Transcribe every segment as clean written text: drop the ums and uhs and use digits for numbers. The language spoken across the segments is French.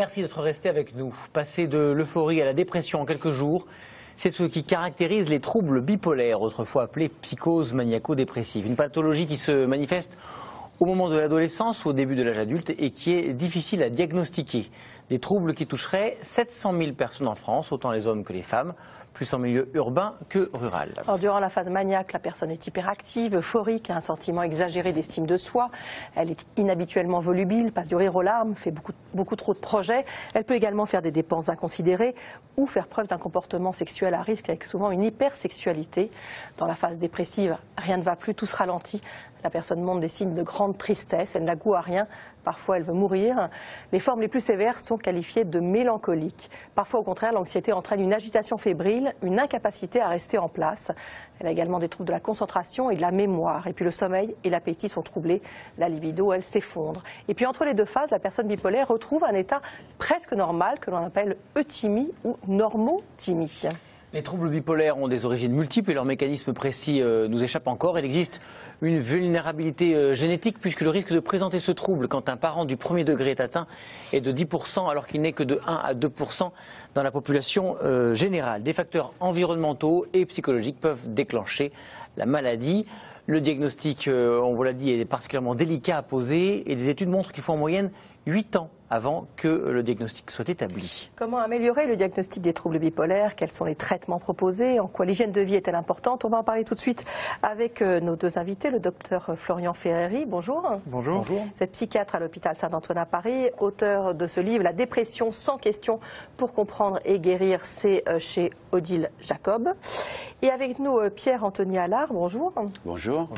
merci d'être resté avec nous. Passer de l'euphorie à la dépression en quelques jours, c'est ce qui caractérise les troubles bipolaires, autrefois appelés psychose maniaco-dépressive. Une pathologie qui se manifeste au moment de l'adolescence ou au début de l'âge adulte et qui est difficile à diagnostiquer. Des troubles qui toucheraient 700 000 personnes en France, autant les hommes que les femmes, plus en milieu urbain que rural. Alors, durant la phase maniaque, la personne est hyperactive, euphorique, a un sentiment exagéré d'estime de soi. Elle est inhabituellement volubile, passe du rire aux larmes, fait beaucoup trop de projets. Elle peut également faire des dépenses inconsidérées ou faire preuve d'un comportement sexuel à risque avec souvent une hypersexualité. Dans la phase dépressive, rien ne va plus, tout se ralentit. La personne montre des signes de grande tristesse, elle n'a goût à rien, parfois elle veut mourir. Les formes les plus sévères sont qualifiées de mélancoliques. Parfois au contraire, l'anxiété entraîne une agitation fébrile, une incapacité à rester en place. Elle a également des troubles de la concentration et de la mémoire. Et puis le sommeil et l'appétit sont troublés, la libido, elle s'effondre. Et puis entre les deux phases, la personne bipolaire retrouve un état presque normal que l'on appelle euthymie ou normothymie. Les troubles bipolaires ont des origines multiples et leur mécanisme précis nous échappe encore. Il existe une vulnérabilité génétique puisque le risque de présenter ce trouble quand un parent du premier degré est atteint est de 10% alors qu'il n'est que de 1 à 2% dans la population générale. Des facteurs environnementaux et psychologiques peuvent déclencher la maladie. Le diagnostic, on vous l'a dit, est particulièrement délicat à poser et des études montrent qu'il faut en moyenne 8 ans avant que le diagnostic soit établi. Comment améliorer le diagnostic des troubles bipolaires? Quels sont les traitements proposés? En quoi l'hygiène de vie est-elle importante? On va en parler tout de suite avec nos deux invités, le docteur Florian Ferreri. Bonjour. Bonjour. Vous êtes psychiatre à l'hôpital Saint-Antoine à Paris, auteur de ce livre, La dépression sans question pour comprendre et guérir, c'est chez Odile Jacob. Et avec nous, Pierre-Anthony Allard. Bonjour. Bonjour.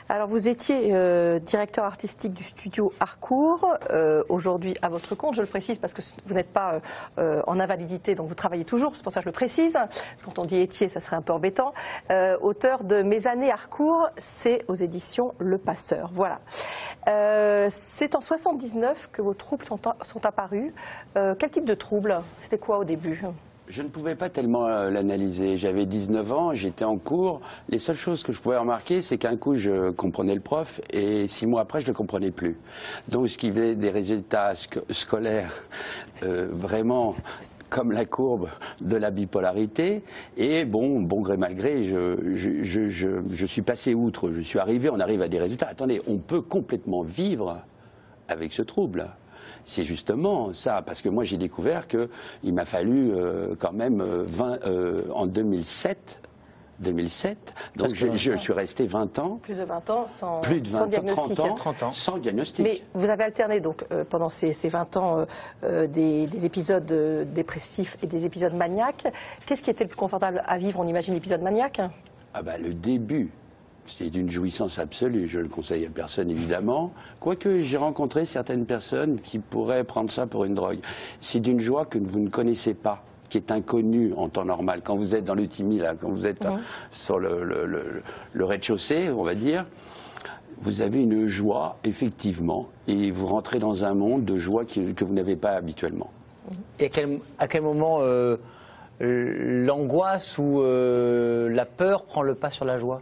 Alors vous étiez directeur artistique du studio Harcourt, aujourd'hui à votre compte, je le précise parce que vous n'êtes pas en invalidité, donc vous travaillez toujours, c'est pour ça que je le précise. Parce que quand on dit étiez, ça serait un peu embêtant. Auteur de Mes années Harcourt, c'est aux éditions Le Passeur. Voilà. C'est en 79 que vos troubles sont apparus. Quel type de troubles? C'était quoi au début? Je ne pouvais pas tellement l'analyser. J'avais 19 ans, j'étais en cours. Les seules choses que je pouvais remarquer, c'est qu'un coup, je comprenais le prof et 6 mois après, je ne le comprenais plus. Donc, ce qui faisait des résultats scolaires vraiment comme la courbe de la bipolarité. Et bon gré mal gré, je suis passé outre. On arrive à des résultats. Attendez, on peut complètement vivre avec ce trouble. C'est justement ça, parce que moi j'ai découvert qu'il m'a fallu quand même en 2007, donc je suis resté 20 ans. Plus de 20 ans sans diagnostic. 30 ans. Sans diagnostic. Mais vous avez alterné donc pendant ces 20 ans des épisodes dépressifs et des épisodes maniaques. Qu'est-ce qui était le plus confortable à vivre? On imagine l'épisode maniaque. Ah bah le début. C'est d'une jouissance absolue, je ne le conseille à personne évidemment, quoique j'ai rencontré certaines personnes qui pourraient prendre ça pour une drogue. C'est d'une joie que vous ne connaissez pas, qui est inconnue en temps normal. Quand vous êtes dans l'euthymie, là, quand vous êtes sur le rez-de-chaussée, on va dire, vous avez une joie, effectivement, et vous rentrez dans un monde de joie que vous n'avez pas habituellement. Et à quel moment l'angoisse ou la peur prend le pas sur la joie?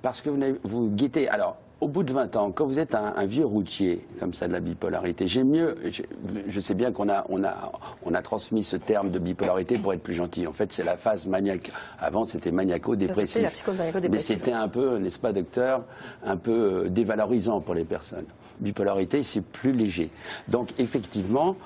Parce que vous guettez. Alors, au bout de 20 ans, quand vous êtes un vieux routier, comme ça, de la bipolarité, je sais bien qu'on a transmis ce terme de bipolarité pour être plus gentil. En fait, c'est la phase maniaque. Avant, c'était maniaco-dépressif. C'était la psychose maniaco-dépressive. Mais c'était un peu, n'est-ce pas, docteur, un peu dévalorisant pour les personnes. Bipolarité, c'est plus léger. Donc, effectivement,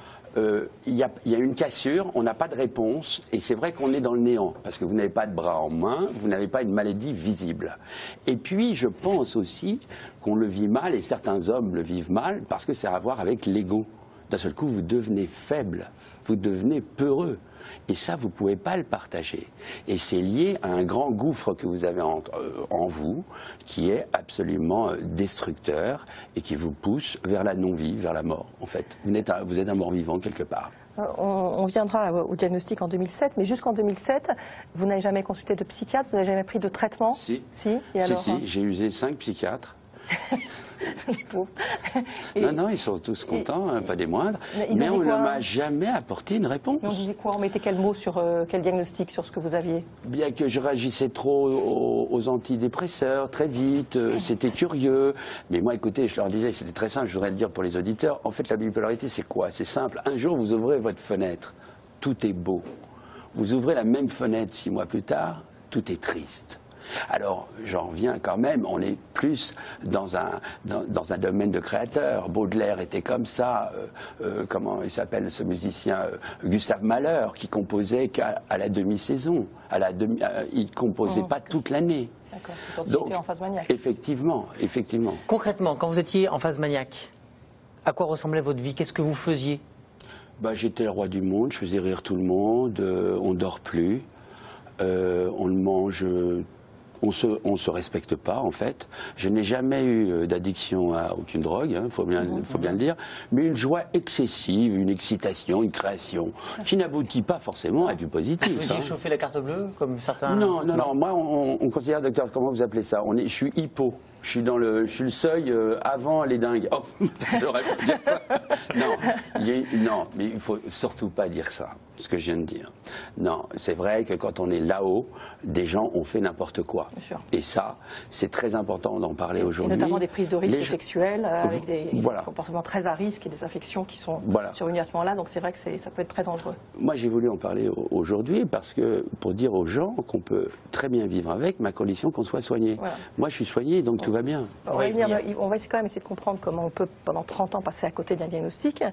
il y a une cassure, on n'a pas de réponse, et c'est vrai qu'on est dans le néant, parce que vous n'avez pas de bras en main, vous n'avez pas une maladie visible. Et puis, je pense aussi qu'on le vit mal, et certains hommes le vivent mal, parce que c'est à voir avec l'ego. D'un seul coup, vous devenez faible, vous devenez peureux. Et ça, vous ne pouvez pas le partager. Et c'est lié à un grand gouffre que vous avez en vous, qui est absolument destructeur et qui vous pousse vers la non-vie, vers la mort, en fait. Vous êtes un mort-vivant quelque part. On viendra au diagnostic en 2007, mais jusqu'en 2007, vous n'avez jamais consulté de psychiatre, vous n'avez jamais pris de traitement? Si. Si, et alors, si, j'ai usé 5 psychiatres. Les pauvres. Non, ils sont tous contents, pas des moindres. Mais on ne m'a jamais apporté une réponse. Mais on disait quoi? On mettait quel mot sur quel diagnostic sur ce que vous aviez? Bien que je réagissais trop aux antidépresseurs, très vite, c'était curieux. Mais moi, écoutez, je leur disais, c'était très simple, je voudrais le dire pour les auditeurs. En fait, la bipolarité, c'est quoi? C'est simple. Un jour, vous ouvrez votre fenêtre, tout est beau. Vous ouvrez la même fenêtre 6 mois plus tard, tout est triste. Alors, j'en reviens quand même, on est plus dans un domaine de créateur. Baudelaire était comme ça, comment il s'appelle ce musicien, Gustave Mahler, qui composait qu'à la demi-saison. Il ne composait pas toute l'année. D'accord, donc il était en phase maniaque. Effectivement. Concrètement, quand vous étiez en phase maniaque, à quoi ressemblait votre vie? Qu'est-ce que vous faisiez? J'étais le roi du monde, je faisais rire tout le monde, on ne dort plus, on le mange... On se respecte pas, en fait. Je n'ai jamais eu d'addiction à aucune drogue, hein, faut bien le dire, mais une joie excessive, une excitation, une création, qui n'aboutit pas forcément à du positif. Vous faisiez chauffer la carte bleue, comme certains... Non. Moi, on considère, docteur, comment vous appelez ça? Je suis hypo. Je suis le seuil avant les dingues. Oh, j'aurais pas dire ça. Non, mais il faut surtout pas dire ça, ce que je viens de dire. Non, c'est vrai que quand on est là-haut, des gens ont fait n'importe quoi. Bien sûr. Et ça, c'est très important d'en parler aujourd'hui. Notamment des prises de risques sexuelles avec des voilà. comportements très à risque et des affections qui sont survenues à ce moment-là. Donc c'est vrai que ça peut être très dangereux. Moi, j'ai voulu en parler aujourd'hui parce que pour dire aux gens qu'on peut très bien vivre avec, ma condition qu'on soit soigné. Voilà. Moi, je suis soigné, donc tout va bien. On va quand même essayer de comprendre comment on peut, pendant 30 ans, passer à côté d'un diagnostic.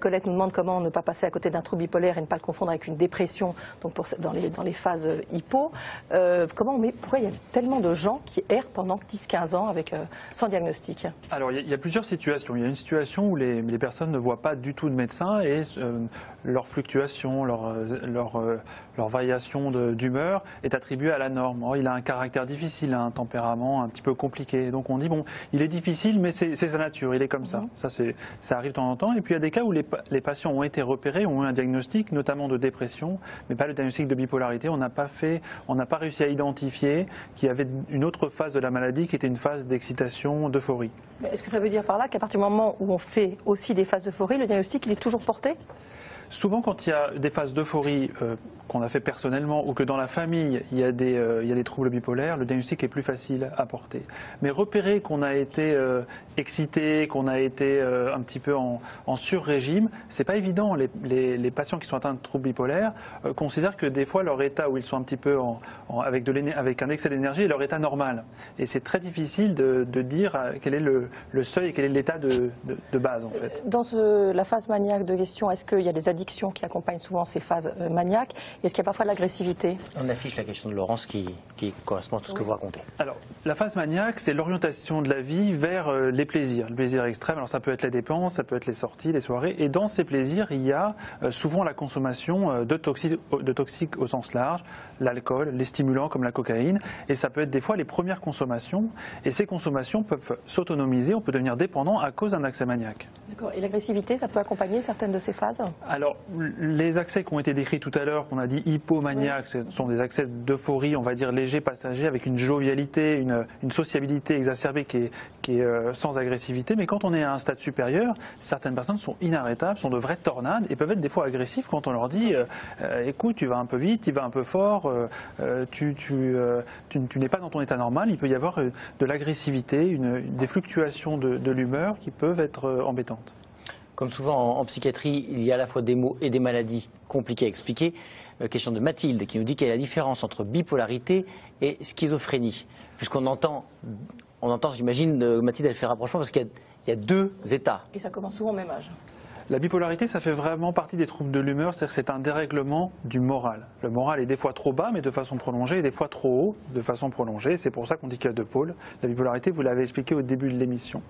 Colette nous demande comment ne pas passer à côté d'un trouble bipolaire et ne pas le confondre avec une dépression, donc dans les phases hypo. Pourquoi il y a tellement de gens qui errent pendant 10-15 ans sans diagnostic? Alors, il y a plusieurs situations. Il y a une situation où les personnes ne voient pas du tout de médecin et leur fluctuation, leur variation d'humeur est attribuée à la norme. Or, il a un caractère difficile, un tempérament un petit peu compliqué. Donc on dit, bon, il est difficile, mais c'est sa nature, il est comme ça. Ça arrive de temps en temps. Et puis il y a des cas où les patients ont été repérés, ont eu un diagnostic, notamment de dépression, mais pas le diagnostic de bipolarité. On n'a pas réussi à identifier qu'il y avait une autre phase de la maladie qui était une phase d'excitation, d'euphorie. Est-ce que ça veut dire par là qu'à partir du moment où on fait aussi des phases d'euphorie, le diagnostic il est toujours porté? Souvent, quand il y a des phases d'euphorie qu'on a fait personnellement ou que dans la famille, il y a des troubles bipolaires, le diagnostic est plus facile à porter. Mais repérer qu'on a été excité, qu'on a été un petit peu en sur-régime, c'est pas évident. Les patients qui sont atteints de troubles bipolaires considèrent que des fois, leur état où ils sont un petit peu avec un excès d'énergie est leur état normal. Et c'est très difficile de dire quel est le seuil et quel est l'état de base, en fait. Dans la phase maniaque de gestion, est-ce qu'il y a des addictions qui accompagnent souvent ces phases maniaques? Est-ce qu'il y a parfois de l'agressivité? On affiche la question de Laurence qui correspond à tout ce que vous racontez. Alors, la phase maniaque, c'est l'orientation de la vie vers les plaisirs. Le plaisir extrême, alors ça peut être les dépenses, ça peut être les sorties, les soirées. Et dans ces plaisirs, il y a souvent la consommation de toxiques au sens large, l'alcool, les stimulants comme la cocaïne. Et ça peut être des fois les premières consommations. Et ces consommations peuvent s'autonomiser, on peut devenir dépendant à cause d'un accès maniaque. D'accord. Et l'agressivité, ça peut accompagner certaines de ces phases? Alors, les accès qui ont été décrits tout à l'heure, qu'on a dit hypomaniaques, ce sont des accès d'euphorie, on va dire légers, passagers, avec une jovialité, une sociabilité exacerbée qui est sans agressivité. Mais quand on est à un stade supérieur, certaines personnes sont inarrêtables, sont de vraies tornades et peuvent être des fois agressifs quand on leur dit écoute, tu vas un peu vite, tu vas un peu fort, tu n'es pas dans ton état normal. Il peut y avoir de l'agressivité, des fluctuations de l'humeur qui peuvent être embêtantes. Comme souvent en psychiatrie, il y a à la fois des mots et des maladies compliquées à expliquer. Question de Mathilde qui nous dit quelle est la différence entre bipolarité et schizophrénie. Puisqu'on entend, j'imagine, Mathilde, elle fait rapprochement parce qu'il y a deux états. Et ça commence souvent au même âge. La bipolarité, ça fait vraiment partie des troubles de l'humeur, c'est-à-dire que c'est un dérèglement du moral. Le moral est des fois trop bas, mais de façon prolongée, et des fois trop haut, de façon prolongée. C'est pour ça qu'on dit qu'il y a deux pôles. La bipolarité, vous l'avez expliqué au début de l'émission.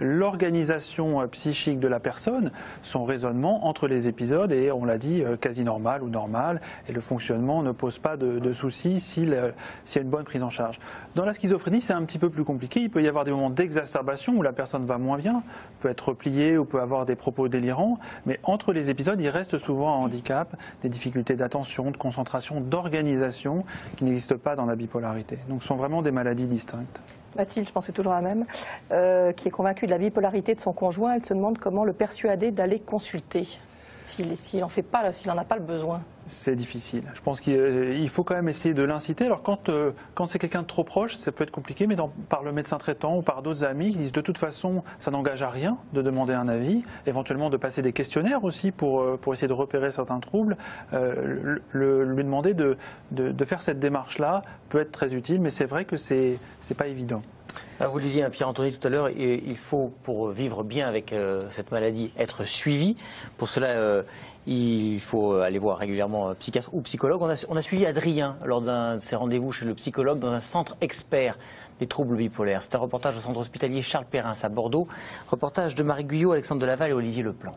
L'organisation psychique de la personne, son raisonnement entre les épisodes est, on l'a dit, quasi normal ou normal, et le fonctionnement ne pose pas de soucis s'il y a une bonne prise en charge. Dans la schizophrénie, c'est un petit peu plus compliqué. Il peut y avoir des moments d'exacerbation où la personne va moins bien, peut être repliée ou peut avoir des propos délirants. différent, mais entre les épisodes, il reste souvent un handicap, des difficultés d'attention, de concentration, d'organisation qui n'existent pas dans la bipolarité. Donc ce sont vraiment des maladies distinctes. Mathilde, je pense que c'est toujours la même, qui est convaincue de la bipolarité de son conjoint. Elle se demande comment le persuader d'aller consulter, s'il n'en fait pas, s'il n'en a pas le besoin. C'est difficile. Je pense qu'il faut quand même essayer de l'inciter. Alors quand c'est quelqu'un de trop proche, ça peut être compliqué, mais par le médecin traitant ou par d'autres amis qui disent de toute façon, ça n'engage à rien de demander un avis, éventuellement de passer des questionnaires aussi pour essayer de repérer certains troubles. Lui demander de faire cette démarche-là peut être très utile, mais c'est vrai que c'est pas évident. Alors vous le disiez, Pierre-Anthony, tout à l'heure, il faut, pour vivre bien avec cette maladie, être suivi. Pour cela, il faut aller voir régulièrement un psychiatre ou psychologue. On a suivi Adrien lors d'un de ses rendez-vous chez le psychologue dans un centre expert des troubles bipolaires. C'est un reportage au centre hospitalier Charles Perrin à Bordeaux. Reportage de Marie Guyot, Alexandre Delaval et Olivier Leplan.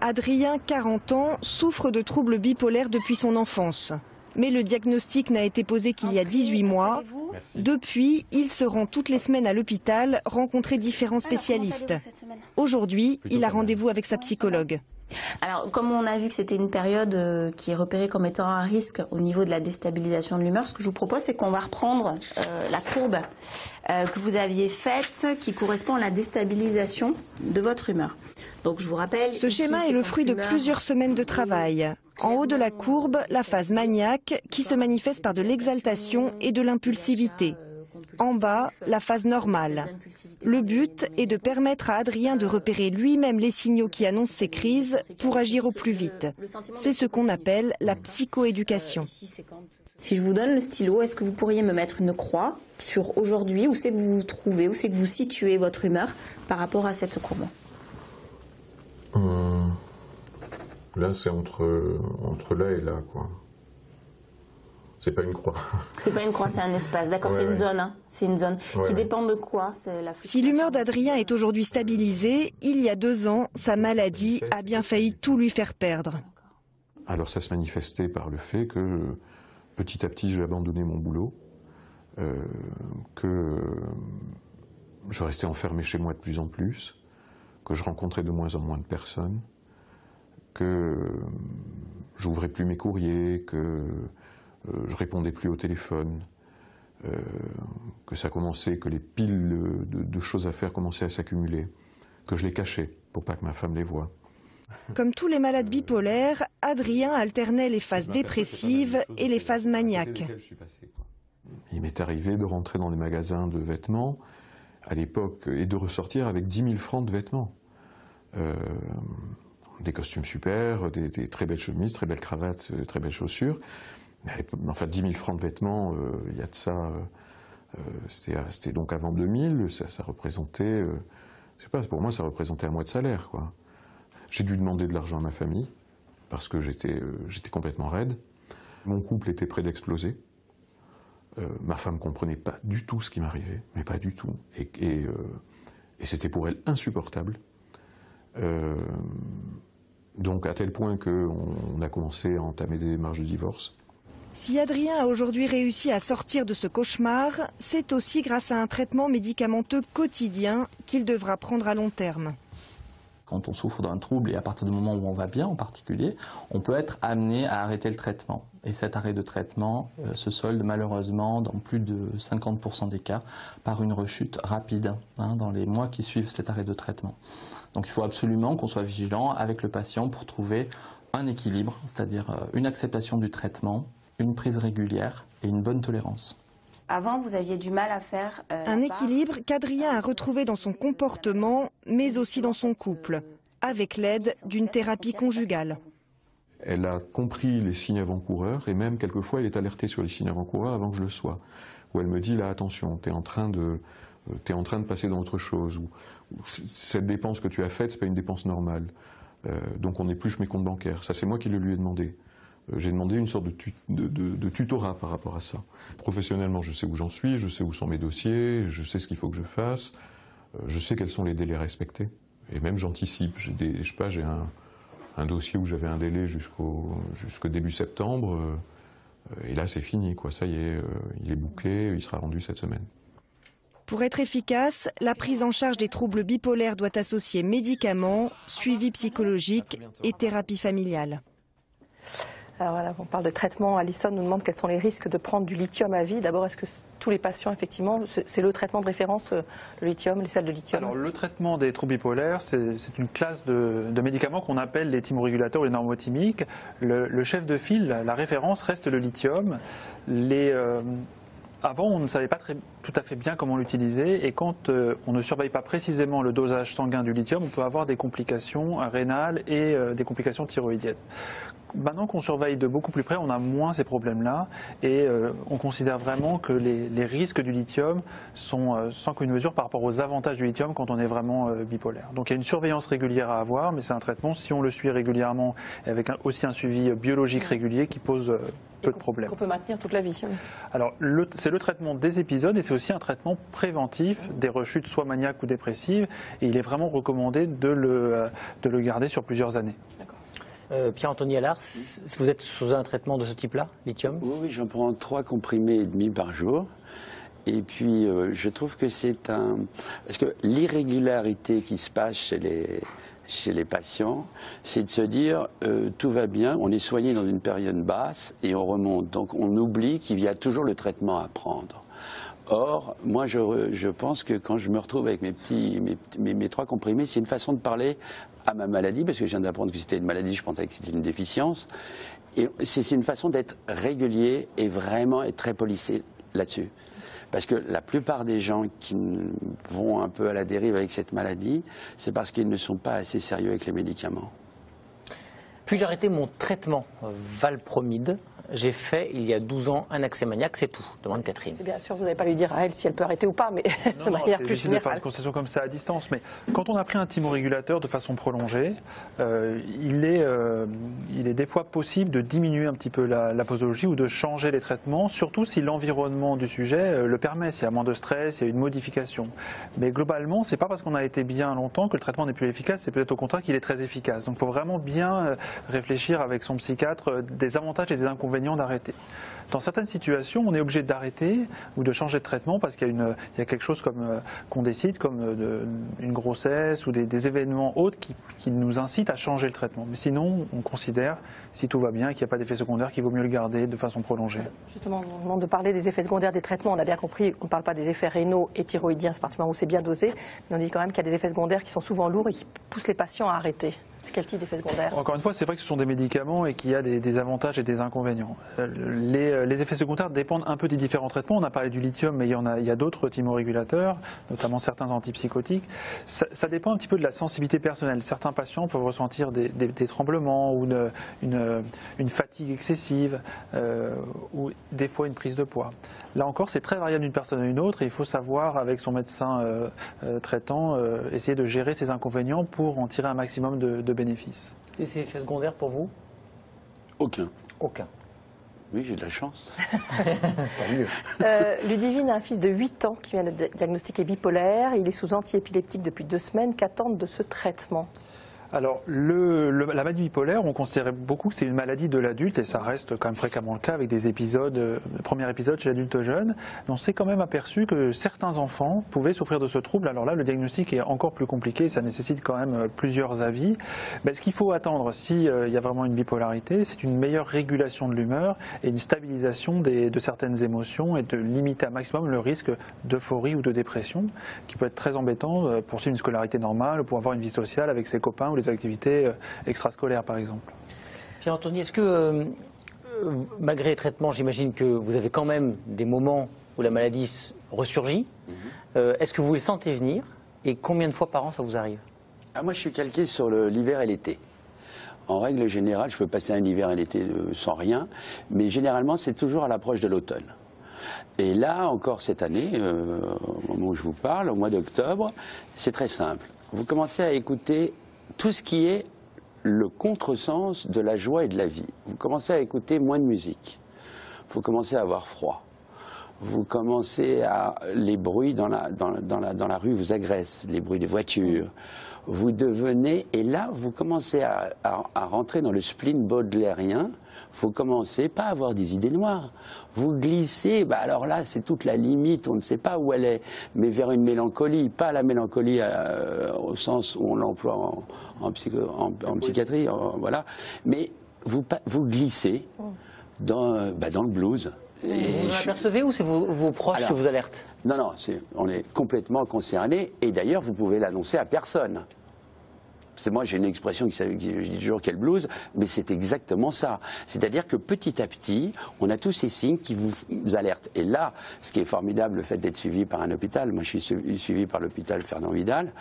Adrien, 40 ans, souffre de troubles bipolaires depuis son enfance. Mais le diagnostic n'a été posé qu'il y a 18 mois. Depuis, il se rend toutes les semaines à l'hôpital, rencontrer différents spécialistes. Aujourd'hui, il a rendez-vous avec sa psychologue. Alors, comme on a vu que c'était une période qui est repérée comme étant un risque au niveau de la déstabilisation de l'humeur, ce que je vous propose, c'est qu'on va reprendre la courbe que vous aviez faite, qui correspond à la déstabilisation de votre humeur. Donc, je vous rappelle... Ce schéma est le fruit de plusieurs semaines de travail. En haut de la courbe, la phase maniaque, qui se manifeste par de l'exaltation et de l'impulsivité. En bas, la phase normale. Le but est de permettre à Adrien de repérer lui-même les signaux qui annoncent ces crises pour agir au plus vite. C'est ce qu'on appelle la psychoéducation. Si je vous donne le stylo, est-ce que vous pourriez me mettre une croix sur aujourd'hui, où c'est que vous vous trouvez, où c'est que vous situez votre humeur par rapport à cette courbe? Là, c'est entre là et là, quoi. C'est pas une croix. C'est pas une croix, c'est un espace. D'accord, c'est une zone. Hein. C'est une zone qui dépend de quoi? Si l'humeur d'Adrien est aujourd'hui stabilisée, il y a 2 ans, sa maladie a bien failli tout lui faire perdre. Alors ça se manifestait par le fait que petit à petit, j'ai abandonné mon boulot, que je restais enfermé chez moi de plus en plus, que je rencontrais de moins en moins de personnes, que j'ouvrais plus mes courriers, que je répondais plus au téléphone, que ça commençait, que les piles de choses à faire commençaient à s'accumuler, que je les cachais pour pas que ma femme les voie. Comme tous les malades bipolaires, Adrien alternait les phases dépressives et les phases maniaques. Il m'est arrivé de rentrer dans des magasins de vêtements à l'époque et de ressortir avec 10 000 francs de vêtements. Des costumes super, des très belles chemises, très belles cravates, très belles chaussures. Enfin, 10 000 francs de vêtements, il y a de ça, c'était donc avant 2000, ça représentait, je sais pas, pour moi ça représentait un mois de salaire, quoi. J'ai dû demander de l'argent à ma famille, parce que j'étais complètement raide. Mon couple était près d'exploser. Ma femme comprenait pas du tout ce qui m'arrivait, mais pas du tout. Et c'était pour elle insupportable. Donc à tel point qu'on a commencé à entamer des démarches de divorce. Si Adrien a aujourd'hui réussi à sortir de ce cauchemar, c'est aussi grâce à un traitement médicamenteux quotidien qu'il devra prendre à long terme. Quand on souffre d'un trouble et à partir du moment où on va bien en particulier, on peut être amené à arrêter le traitement. Et cet arrêt de traitement se solde malheureusement dans plus de 50% des cas par une rechute rapide dans les mois qui suivent cet arrêt de traitement. Donc il faut absolument qu'on soit vigilant avec le patient pour trouver un équilibre, c'est-à-dire une acceptation du traitement, une prise régulière et une bonne tolérance. Avant, vous aviez du mal à faire... un équilibre qu'Adrien a retrouvé dans son comportement, mais aussi dans son couple, avec l'aide d'une thérapie conjugale. Elle a compris les signes avant-coureurs et même quelquefois elle est alertée sur les signes avant-coureurs avant que je le sois. Où elle me dit là attention, t'es en train de passer dans autre chose. Ou cette dépense que tu as faite, c'est pas une dépense normale. Donc on épluche mes comptes bancaires. Ça c'est moi qui le lui ai demandé. J'ai demandé une sorte de tutorat par rapport à ça. Professionnellement, je sais où j'en suis, je sais où sont mes dossiers, je sais ce qu'il faut que je fasse, je sais quels sont les délais respectés. Et même j'anticipe. J'ai un dossier où j'avais un délai jusqu'au début septembre, et là c'est fini, quoi. Ça y est, il est bouclé, il sera rendu cette semaine. Pour être efficace, la prise en charge des troubles bipolaires doit associer médicaments, suivi psychologique et thérapie familiale. Alors voilà, on parle de traitement. Alison nous demande quels sont les risques de prendre du lithium à vie. D'abord, est-ce que tous les patients, effectivement, c'est le traitement de référence, le lithium, les sels de lithium? Alors, le traitement des troubles bipolaires, c'est une classe de médicaments qu'on appelle les thymorégulateurs ou les normothymiques. Le chef de file, la référence reste le lithium. Avant, on ne savait pas tout à fait bien comment l'utiliser, et quand on ne surveille pas précisément le dosage sanguin du lithium, on peut avoir des complications rénales et des complications thyroïdiennes. Maintenant qu'on surveille de beaucoup plus près, on a moins ces problèmes-là, et on considère vraiment que les risques du lithium sont sans commune mesure par rapport aux avantages du lithium quand on est vraiment bipolaire. Donc il y a une surveillance régulière à avoir, mais c'est un traitement, si on le suit régulièrement, avec aussi un suivi biologique régulier, qui pose peu de problèmes. Qu'on peut maintenir toute la vie. Alors, c'est le traitement des épisodes, et c'est aussi un traitement préventif des rechutes soit maniaques ou dépressives, et il est vraiment recommandé de le garder sur plusieurs années. Pierre-Anthony Allard, vous êtes sous un traitement de ce type-là, lithium? Oui, j'en prends 3 comprimés et demi par jour. Et puis, je trouve que c'est parce que l'irrégularité qui se passe chez les patients, c'est de se dire tout va bien, on est soigné dans une période basse et on remonte. Donc on oublie qu'il y a toujours le traitement à prendre. Or, moi je pense que quand je me retrouve avec mes 3 comprimés, c'est une façon de parler à ma maladie, parce que je viens d'apprendre que c'était une maladie, je pensais que c'était une déficience. Et c'est une façon d'être régulier et vraiment être très policé là-dessus. Parce que la plupart des gens qui vont un peu à la dérive avec cette maladie, c'est parce qu'ils ne sont pas assez sérieux avec les médicaments. Puis-je arrêter mon traitement valpromide? J'ai fait, il y a 12 ans, un accès maniaque, c'est tout, demande Catherine. C'est bien sûr, vous n'allez pas lui dire à elle si elle peut arrêter ou pas, mais de manière plus difficile de faire une générale. concession comme ça à distance, mais quand on a pris un thymorégulateur de façon prolongée, il est des fois possible de diminuer un petit peu la posologie ou de changer les traitements, surtout si l'environnement du sujet le permet, s'il y a moins de stress, il y a une modification. Mais globalement, c'est pas parce qu'on a été bien longtemps que le traitement n'est plus efficace, c'est peut-être au contraire qu'il est très efficace. Donc il faut vraiment bien réfléchir avec son psychiatre des avantages et des inconvénients d'arrêter. Dans certaines situations, on est obligé d'arrêter ou de changer de traitement parce qu'il y a quelque chose qu'on décide, comme une grossesse ou des événements autres qui nous incitent à changer le traitement. Mais sinon, on considère, si tout va bien et qu'il n'y a pas d'effet secondaire, qu'il vaut mieux le garder de façon prolongée. Justement, on demande de parler des effets secondaires des traitements. On a bien compris, on ne parle pas des effets rénaux et thyroïdiens, c'est particulièrement où c'est bien dosé, mais on dit quand même qu'il y a des effets secondaires qui sont souvent lourds et qui poussent les patients à arrêter. Quel type d'effets secondaires? Encore une fois, c'est vrai que ce sont des médicaments et qu'il y a des avantages et des inconvénients. Les effets secondaires dépendent un peu des différents traitements. On a parlé du lithium, mais il y a d'autres thymorégulateurs, notamment certains antipsychotiques. Ça dépend un petit peu de la sensibilité personnelle. Certains patients peuvent ressentir des tremblements ou une fatigue excessive ou des fois une prise de poids. Là encore, c'est très variable d'une personne à une autre et il faut savoir, avec son médecin traitant, essayer de gérer ces inconvénients pour en tirer un maximum de bénéfices. Et ces effets secondaires pour vous? Aucun. Aucun. Oui, j'ai de la chance. Tant mieux. Ludivine a un fils de 8 ans qui vient de diagnostiquer bipolaire. Il est sous antiépileptique depuis 2 semaines. Qu'attendent de ce traitement? Alors, la maladie bipolaire, on considérait beaucoup que c'est une maladie de l'adulte, et ça reste quand même fréquemment le cas avec des épisodes, le premier épisode chez l'adulte jeune. Mais on s'est quand même aperçu que certains enfants pouvaient souffrir de ce trouble. Alors là, le diagnostic est encore plus compliqué, ça nécessite quand même plusieurs avis. Mais ce qu'il faut attendre, s'il y a vraiment une bipolarité, c'est une meilleure régulation de l'humeur et une stabilisation de certaines émotions et de limiter un maximum le risque d'euphorie ou de dépression, qui peut être très embêtant pour suivre une scolarité normale ou pour avoir une vie sociale avec ses copains ou les activités extrascolaires, par exemple. Pierre-Anthony, est-ce que, malgré les traitements, j'imagine que vous avez quand même des moments où la maladie ressurgit. Est-ce que vous les sentez venir et combien de fois par an ça vous arrive? Moi, je suis calqué sur l'hiver et l'été. En règle générale, je peux passer un hiver et un été sans rien, mais généralement, c'est toujours à l'approche de l'automne. Et là, encore cette année, au moment où je vous parle, au mois d'octobre, c'est très simple. Vous commencez à écouter tout ce qui est le contresens de la joie et de la vie. Vous commencez à écouter moins de musique. Vous commencez à avoir froid. Vous commencez à... Les bruits dans la rue vous agressent, les bruits des voitures. vous devenez, et là vous commencez à rentrer dans le spleen baudelairien, vous commencez pas à avoir des idées noires, vous glissez, alors là c'est toute la limite, on ne sait pas où elle est, mais vers une mélancolie, pas la mélancolie au sens où on l'emploie en psychiatrie, voilà, mais vous glissez dans le blues. Vous vous apercevez ou c'est vos proches qui vous alertent? Non, on est complètement concernés et d'ailleurs vous pouvez l'annoncer à personne. Moi j'ai une expression je dis toujours quel blues, mais c'est exactement ça. C'est-à-dire que petit à petit, on a tous ces signes qui vous alertent. Et là, ce qui est formidable, le fait d'être suivi par un hôpital, moi je suis suivi par l'hôpital Fernand Vidal,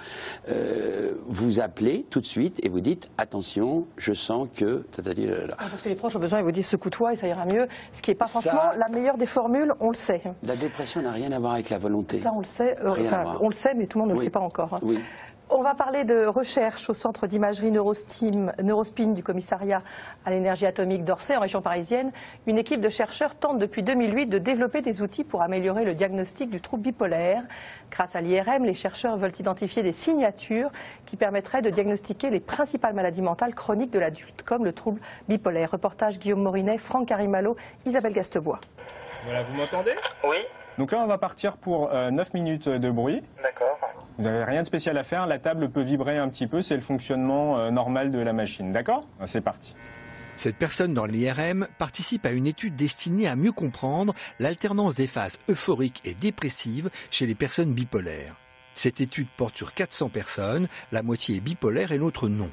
vous appelez tout de suite et vous dites attention, je sens que... Parce que les proches ont besoin, ils vous disent secoue-toi et ça ira mieux, ce qui n'est pas franchement la meilleure des formules, on le sait. La dépression n'a rien à voir avec la volonté. Ça on le sait, on le sait mais tout le monde ne le sait pas encore. Hein. Oui. On va parler de recherche au centre d'imagerie Neurospin du commissariat à l'énergie atomique d'Orsay, en région parisienne. Une équipe de chercheurs tente depuis 2008 de développer des outils pour améliorer le diagnostic du trouble bipolaire. Grâce à l'IRM, les chercheurs veulent identifier des signatures qui permettraient de diagnostiquer les principales maladies mentales chroniques de l'adulte, comme le trouble bipolaire. Reportage Guillaume Morinet, Franck Carimalo, Isabelle Gastebois. Voilà, vous m'entendez? Oui. Donc là, on va partir pour 9 minutes de bruit. D'accord. Vous n'avez rien de spécial à faire, la table peut vibrer un petit peu, c'est le fonctionnement normal de la machine, d'accord? C'est parti. Cette personne dans l'IRM participe à une étude destinée à mieux comprendre l'alternance des phases euphoriques et dépressives chez les personnes bipolaires. Cette étude porte sur 400 personnes, la moitié est bipolaire et l'autre non.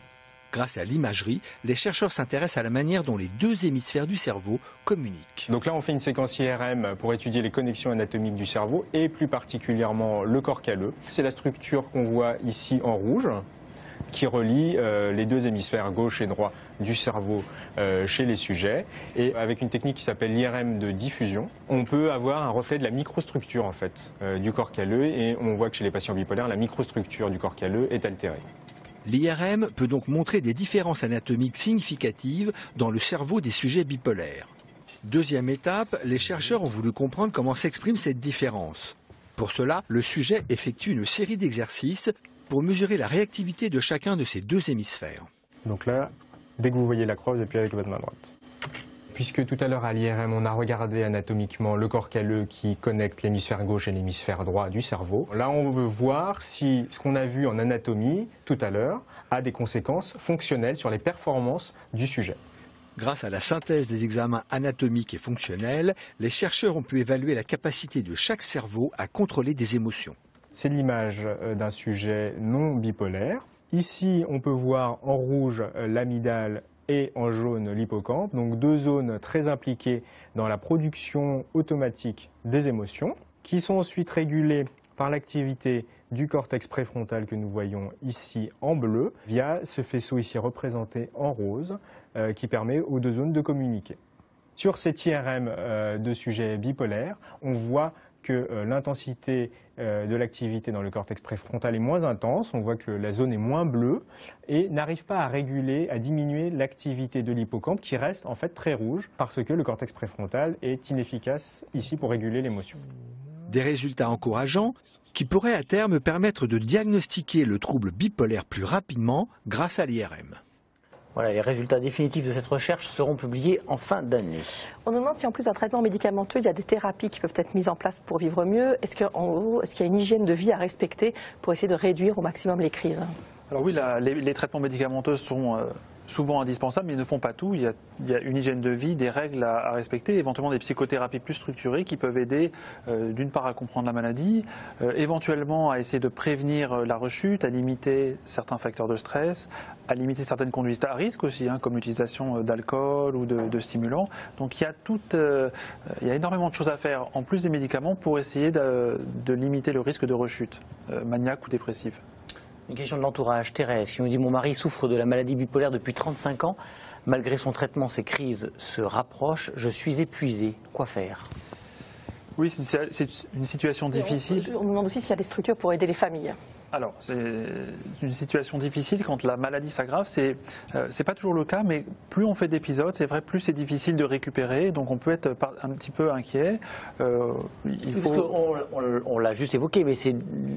Grâce à l'imagerie, les chercheurs s'intéressent à la manière dont les deux hémisphères du cerveau communiquent. Donc là, on fait une séquence IRM pour étudier les connexions anatomiques du cerveau et plus particulièrement le corps calleux. C'est la structure qu'on voit ici en rouge qui relie les deux hémisphères gauche et droit du cerveau chez les sujets. Et avec une technique qui s'appelle l'IRM de diffusion, on peut avoir un reflet de la microstructure en fait, du corps calleux et on voit que chez les patients bipolaires, la microstructure du corps calleux est altérée. L'IRM peut donc montrer des différences anatomiques significatives dans le cerveau des sujets bipolaires. Deuxième étape, les chercheurs ont voulu comprendre comment s'exprime cette différence. Pour cela, le sujet effectue une série d'exercices pour mesurer la réactivité de chacun de ces deux hémisphères. Donc là, dès que vous voyez la croix, vous appuyez avec votre main droite. Puisque tout à l'heure à l'IRM, on a regardé anatomiquement le corps calleux qui connecte l'hémisphère gauche et l'hémisphère droit du cerveau. Là, on veut voir si ce qu'on a vu en anatomie tout à l'heure a des conséquences fonctionnelles sur les performances du sujet. Grâce à la synthèse des examens anatomiques et fonctionnels, les chercheurs ont pu évaluer la capacité de chaque cerveau à contrôler des émotions. C'est l'image d'un sujet non bipolaire. Ici, on peut voir en rouge l'amygdale et en jaune l'hippocampe, donc deux zones très impliquées dans la production automatique des émotions, qui sont ensuite régulées par l'activité du cortex préfrontal que nous voyons ici en bleu, via ce faisceau ici représenté en rose, qui permet aux deux zones de communiquer. Sur cet IRM de sujets bipolaires, on voit que l'intensité de l'activité dans le cortex préfrontal est moins intense, on voit que la zone est moins bleue et n'arrive pas à réguler, à diminuer l'activité de l'hippocampe qui reste en fait très rouge parce que le cortex préfrontal est inefficace ici pour réguler l'émotion. Des résultats encourageants qui pourraient à terme permettre de diagnostiquer le trouble bipolaire plus rapidement grâce à l'IRM. Voilà, les résultats définitifs de cette recherche seront publiés en fin d'année. On nous demande si en plus d'un traitement médicamenteux, il y a des thérapies qui peuvent être mises en place pour vivre mieux. Est-ce qu'il y a une hygiène de vie à respecter pour essayer de réduire au maximum les crises? Alors oui, les traitements médicamenteux sont souvent indispensables, mais ils ne font pas tout. Il y a une hygiène de vie, des règles à respecter, éventuellement des psychothérapies plus structurées qui peuvent aider d'une part à comprendre la maladie, éventuellement à essayer de prévenir la rechute, à limiter certains facteurs de stress, à limiter certaines conduites à risque aussi, comme l'utilisation d'alcool ou de stimulants. Donc il y a énormément de choses à faire en plus des médicaments pour essayer de limiter le risque de rechute maniaque ou dépressive. Une question de l'entourage, Thérèse, qui nous dit « Mon mari souffre de la maladie bipolaire depuis 35 ans. Malgré son traitement, ses crises se rapprochent. Je suis épuisé. Quoi faire ?» Oui, c'est une situation difficile. On nous demande aussi s'il y a des structures pour aider les familles. Alors, c'est une situation difficile quand la maladie s'aggrave. C'est pas toujours le cas, mais plus on fait d'épisodes, c'est vrai, plus c'est difficile de récupérer. Donc, on peut être un petit peu inquiet. On l'a juste évoqué, mais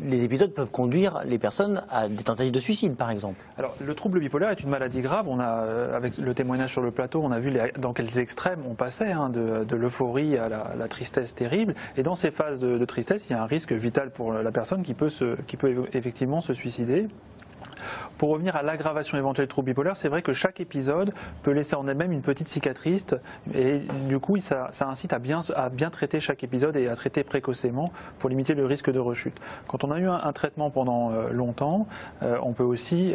les épisodes peuvent conduire les personnes à des tentatives de suicide, par exemple. Alors, le trouble bipolaire est une maladie grave. On a, avec le témoignage sur le plateau, on a vu dans quels extrêmes on passait, hein, de l'euphorie à la tristesse terrible. Et dans ces phases de tristesse, il y a un risque vital pour la personne qui peut effectivement se suicider. Pour revenir à l'aggravation éventuelle du trouble bipolaire, c'est vrai que chaque épisode peut laisser en elle-même une petite cicatrice et du coup ça incite à bien traiter chaque épisode et à traiter précocement pour limiter le risque de rechute. Quand on a eu un traitement pendant longtemps, on peut aussi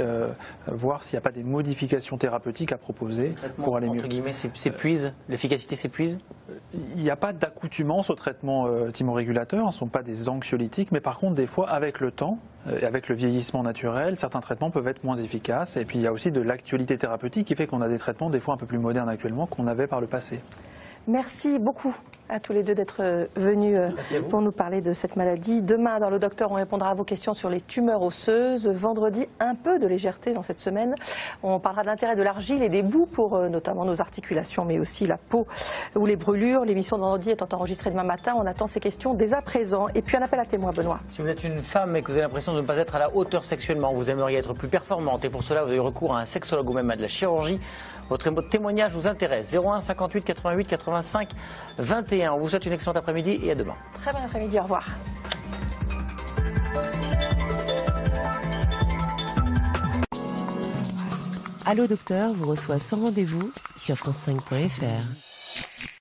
voir s'il n'y a pas des modifications thérapeutiques à proposer pour aller mieux. Entre guillemets, s'épuise, l'efficacité s'épuise? Il n'y a pas d'accoutumance au traitement thymorégulateur, ce ne sont pas des anxiolytiques, mais par contre des fois avec le temps et avec le vieillissement naturel, certains traitements peuvent être moins efficaces. Et puis il y a aussi de l'actualité thérapeutique qui fait qu'on a des traitements des fois un peu plus modernes actuellement qu'on avait par le passé. Merci beaucoup à tous les deux d'être venus pour nous parler de cette maladie. Demain, dans Le Docteur, on répondra à vos questions sur les tumeurs osseuses. Vendredi, un peu de légèreté dans cette semaine. On parlera de l'intérêt de l'argile et des boues pour notamment nos articulations, mais aussi la peau ou les brûlures. L'émission de vendredi étant enregistrée demain matin, on attend ces questions dès à présent. Et puis un appel à témoins, Benoît. Si vous êtes une femme et que vous avez l'impression de ne pas être à la hauteur sexuellement, vous aimeriez être plus performante et pour cela vous avez recours à un sexologue ou même à de la chirurgie, votre témoignage vous intéresse. 01 58 88 85 21. On vous souhaite une excellente après-midi et à demain. Très bon après-midi, au revoir. Allo Docteur vous reçoit sans rendez-vous sur France5.fr.